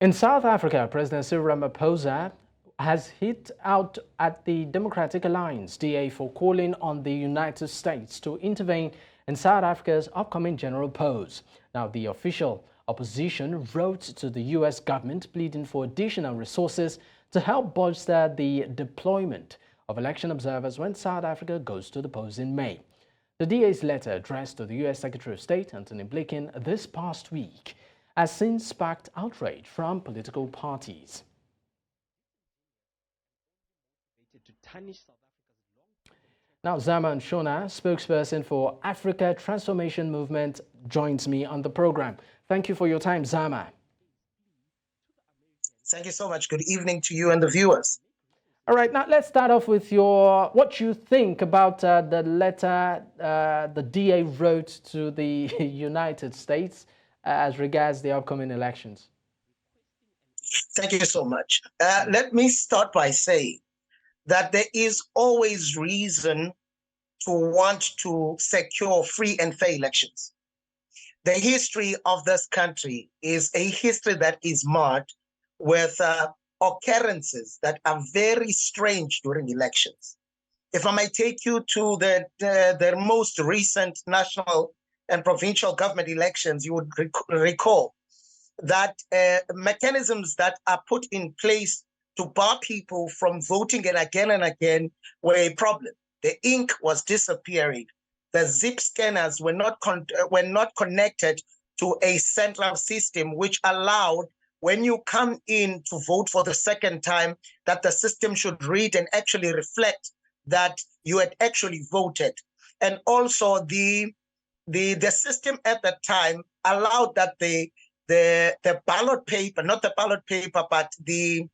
In South Africa, President Cyril Ramaphosa has hit out at the Democratic Alliance (DA) for calling on the United States to intervene in South Africa's upcoming general polls. Now, the official opposition wrote to the U.S. government pleading for additional resources to help bolster the deployment of election observers when South Africa goes to the polls in May. The DA's letter addressed to the U.S. Secretary of State, Antony Blinken, this past week has since sparked outrage from political parties. Now, Zama Ntshona, spokesperson for Africa Transformation Movement, joins me on the program. Thank you for your time, Zama. Thank you so much. Good evening to you and the viewers. All right, now let's start off with what you think about the letter the DA wrote to the United States as regards the upcoming elections. Thank you so much. Let me start by saying that there is always reason to want to secure free and fair elections. The history of this country is a history that is marked with occurrences that are very strange during elections. If I might take you to the most recent national and provincial government elections, you would recall that mechanisms that are put in place to bar people from voting and again were a problem. The ink was disappearing. The zip scanners were not connected to a central system which allowed, when you come in to vote for the second time, that the system should read and actually reflect that you had actually voted. And also the system at that time allowed that the ballot paper, not the ballot paper, but the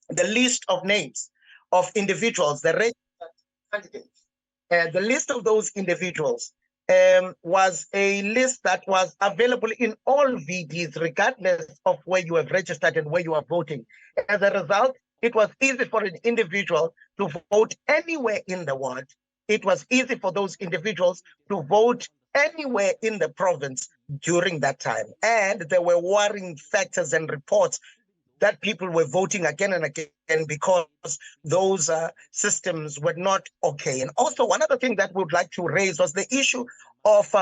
list of names of individuals, the registered candidates, the list of those individuals was a list that was available in all VDs, regardless of where you have registered and where you are voting. As a result, it was easy for an individual to vote anywhere in the world. It was easy for those individuals to vote anywhere in the province during that time. And there were worrying factors and reports that people were voting again and again because those systems were not okay. And also, one other thing that we would like to raise was the issue of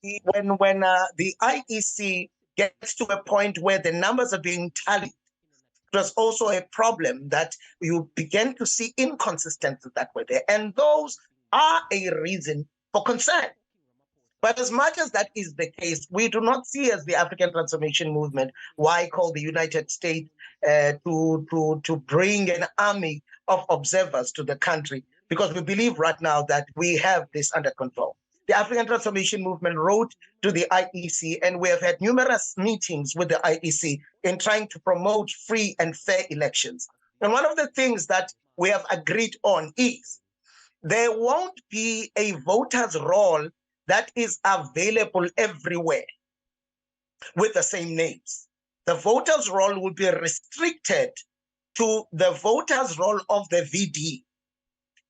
when the IEC gets to a point where the numbers are being tallied. It was also a problem that you begin to see inconsistencies that were there. And those are a reason for concern. But as much as that is the case, we do not see as the African Transformation Movement why call the United States to bring an army of observers to the country, because we believe right now that we have this under control. The African Transformation Movement wrote to the IEC, and we have had numerous meetings with the IEC in trying to promote free and fair elections. And one of the things that we have agreed on is there won't be a voter's roll that is available everywhere with the same names. The voters' roll will be restricted to the voters' roll of the VD.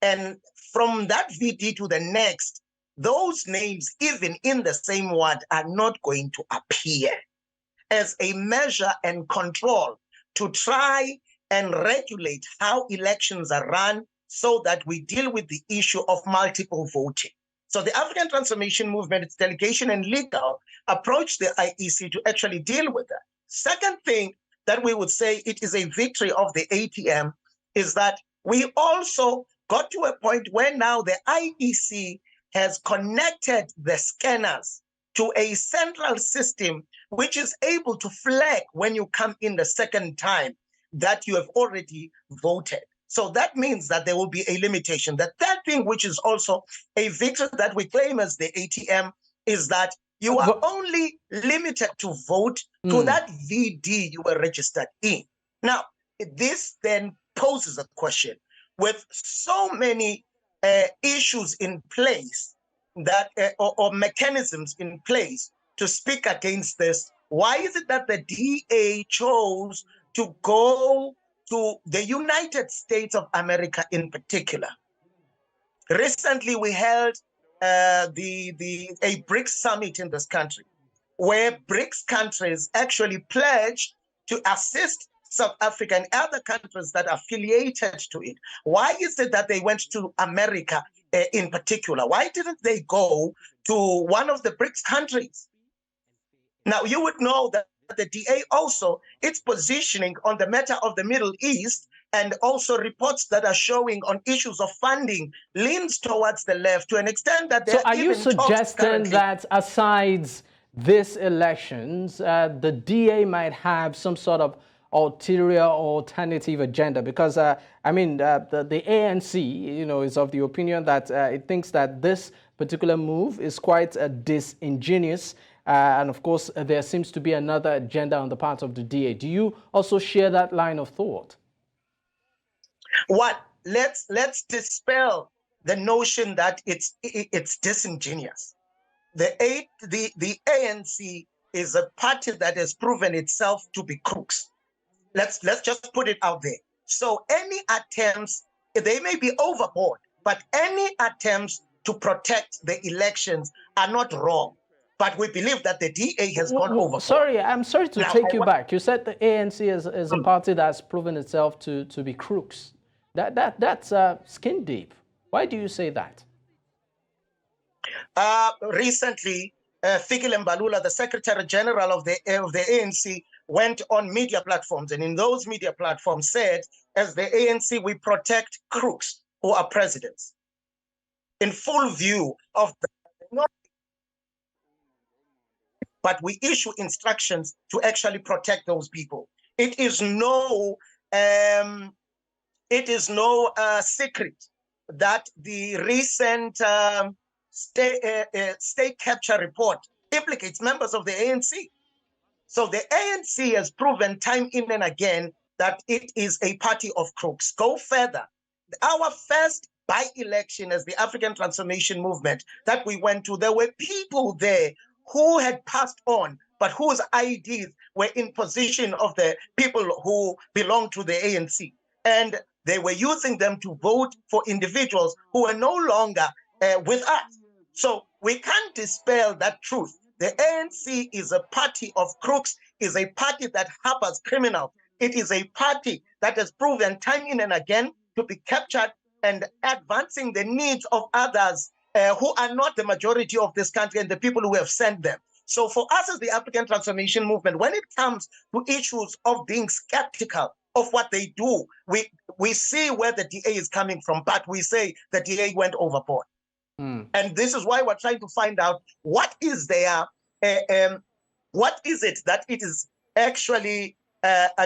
And from that VD to the next, those names, even in the same ward, are not going to appear as a measure and control to try and regulate how elections are run so that we deal with the issue of multiple voting. So the African Transformation Movement, its delegation and legal, approached the IEC to actually deal with that. Second thing that we would say it is a victory of the ATM is that we also got to a point where now the IEC has connected the scanners to a central system which is able to flag when you come in the second time that you have already voted. So that means that there will be a limitation. The third thing, which is also a victory that we claim as the ATM, is that you are only limited to vote to that VD you were registered in. Now, this then poses a question. With so many issues in place that or mechanisms in place to speak against this, why is it that the DA chose to go to the United States of America in particular? Recently, we held a BRICS summit in this country, where BRICS countries actually pledged to assist South Africa and other countries that are affiliated to it? Why is it that they went to America in particular? Why didn't they go to one of the BRICS countries? Now, you would know that the DA also, its positioning on the matter of the Middle East and also reports that are showing on issues of funding leans towards the left to an extent that So they're are you even talks suggesting currently. that aside these elections, the DA might have some sort of ulterior or alternative agenda? Because, I mean, the ANC, you know, is of the opinion that it thinks that this particular move is quite disingenuous. And of course, there seems to be another agenda on the part of the DA. Do you also share that line of thought? What? Let's dispel the notion that it's disingenuous. The ANC is a party that has proven itself to be crooks. Let's just put it out there. So any attempts, they may be overboard, but any attempts to protect the elections are not wrong. But we believe that the DA has gone overboard. Sorry, I'm sorry to Now, take you back. You said the ANC is a party that's proven itself to be crooks. That's skin deep. Why do you say that? Recently, Fikile Mbalula, the Secretary General of the ANC, went on media platforms, and in those media platforms said, as the ANC, we protect crooks who are presidents. In full view of the, but we issue instructions to actually protect those people. It is no secret that the recent state capture report implicates members of the ANC. So the ANC has proven time in and again that it is a party of crooks. Go further. Our first by-election as the African Transformation Movement that we went to, there were people there who had passed on, but whose IDs were in position of the people who belong to the ANC. And they were using them to vote for individuals who are no longer with us. So we can't dispel that truth. The ANC is a party of crooks, is a party that harbors criminals. It is a party that has proven time in and again to be captured and advancing the needs of others who are not the majority of this country and the people who have sent them. So for us as the African Transformation Movement, when it comes to issues of being skeptical of what they do, we see where the DA is coming from, but we say the DA went overboard. And this is why we're trying to find out what is there, what is it that it is actually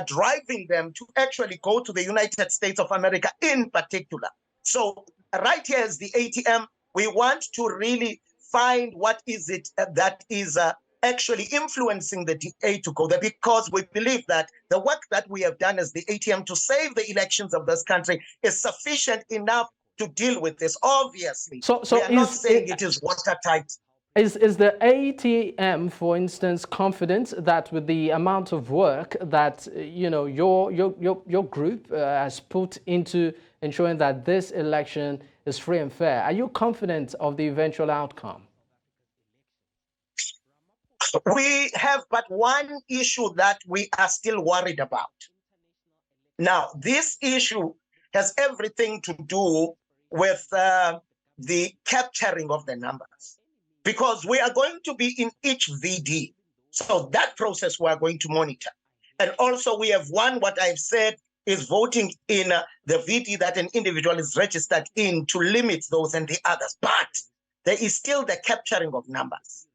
driving them to actually go to the United States of America in particular. So right here is the ATM. We want to really find what is it that is actually influencing the DA to go there, because we believe that the work that we have done as the ATM to save the elections of this country is sufficient enough to deal with this. Obviously, so we are not saying it is watertight. Is the ATM, for instance, confident that with the amount of work that you know your group has put into ensuring that this election is free and fair, are you confident of the eventual outcome? We have but one issue that we are still worried about. Now, this issue has everything to do with the capturing of the numbers, because we are going to be in each VD. So that process we are going to monitor. And also we have what I've said is voting in the VD that an individual is registered in to limit those and the others. But there is still the capturing of numbers.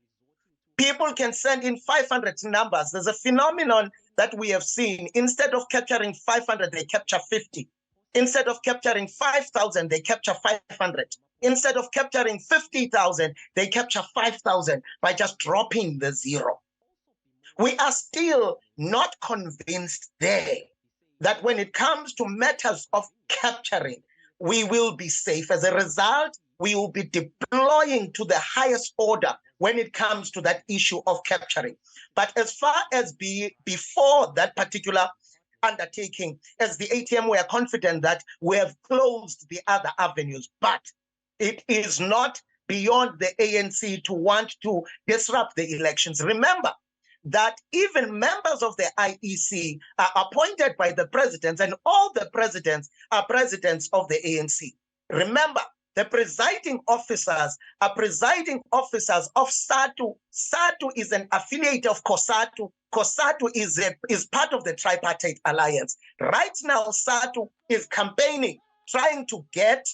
People can send in 500 numbers. There's a phenomenon that we have seen. Instead of capturing 500, they capture 50. Instead of capturing 5,000, they capture 500. Instead of capturing 50,000, they capture 5,000 by just dropping the zero. We are still not convinced there that when it comes to matters of capturing, we will be safe. As a result, we will be deploying to the highest order when it comes to that issue of capturing. But as far as before that particular undertaking, as the ATM, we are confident that we have closed the other avenues, but it is not beyond the ANC to want to disrupt the elections. Remember that even members of the IEC are appointed by the presidents, and all the presidents are presidents of the ANC. Remember, the presiding officers are presiding officers of SADTU. SADTU is an affiliate of COSATU. COSATU is part of the tripartite alliance. Right now, SADTU is campaigning, trying to get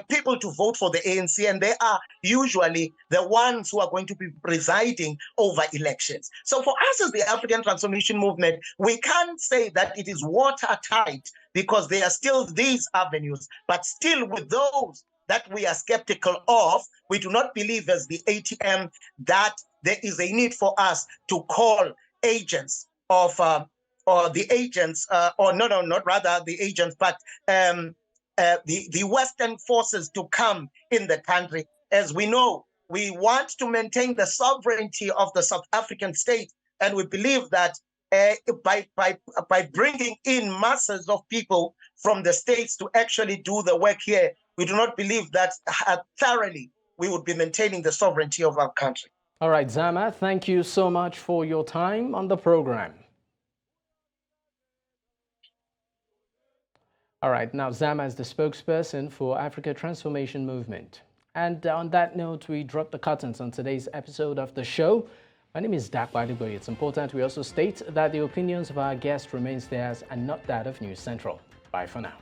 people to vote for the ANC, and they are usually the ones who are going to be presiding over elections. So for us as the African Transformation Movement, we can't say that it is watertight because there are still these avenues, but still with those that we are skeptical of, we do not believe as the ATM that there is a need for us to call agents of, or the agents, or no, not rather the agents, but the Western forces to come in the country. As we know, we want to maintain the sovereignty of the South African state, and we believe that by bringing in masses of people from the states to actually do the work here, we do not believe that thoroughly we would be maintaining the sovereignty of our country. All right, Zama, thank you so much for your time on the program. All right, now Zama is the spokesperson for Africa Transformation Movement. And on that note, we drop the curtains on today's episode of the show. My name is Dapo Adegboye. It's important we also state that the opinions of our guests remains theirs and not that of News Central. Bye for now.